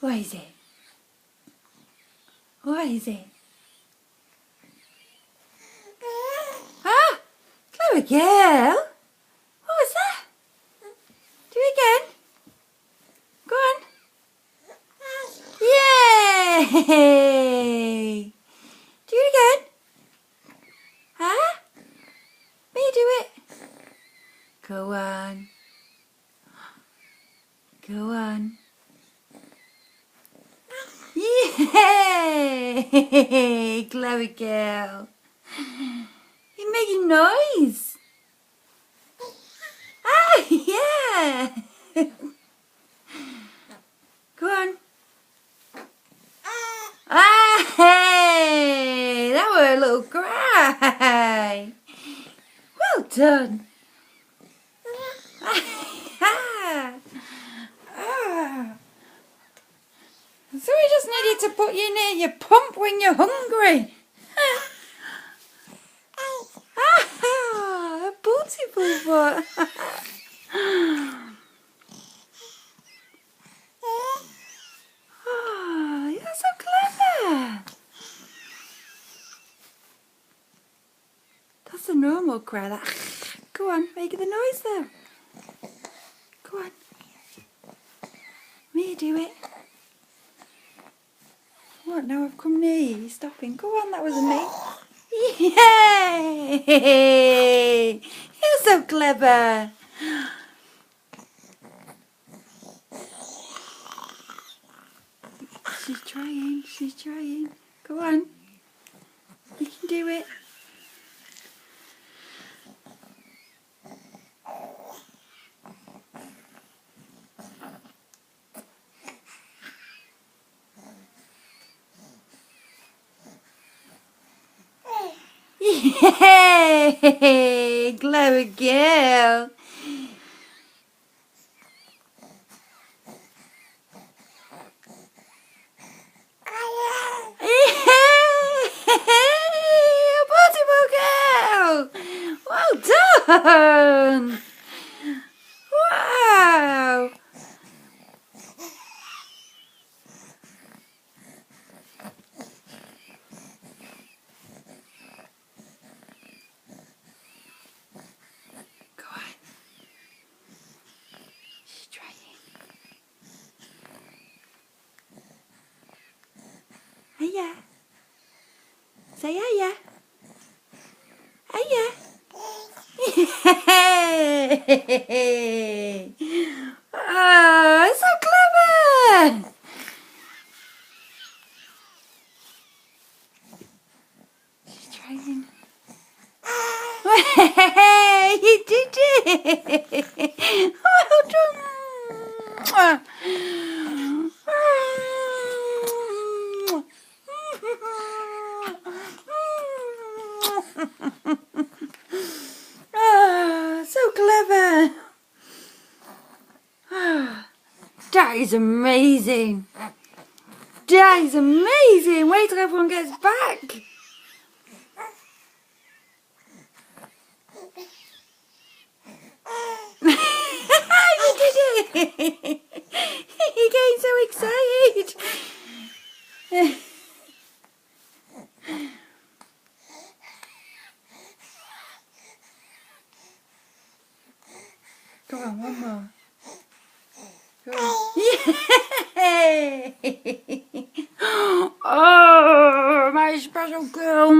What is it? What is it? Ah! Clever girl! What was that? Do it again. Go on. Yay! Do it again. Huh? Me do it. Go on. Go on. Yay! Clever girl. You're making noise. Ah, yeah. Go on. Ah, hey, that was a little cry. Well done. So we just needed to put you near your pump when you're hungry. A beautiful butt. Oh, you're so clever. That's a normal cry. That. Go on, make the noise though. Go on. Me do it. What, now I've come near you, you're stopping. Go on, that wasn't me. Yay! You're so clever. She's trying. Go on. You can do it. Yay! Clever girl. Beautiful girl. Well done. Wow. Go on. She's trying. Hiya. Say hiya. Hiya. Oh, so clever. She's trying. Hey, you did it! Well done! Oh, so clever! That is amazing! That is amazing! Wait till everyone gets back! You did it! You're getting so excited! Go on, one more. Go on. Yay! Oh, my special girl!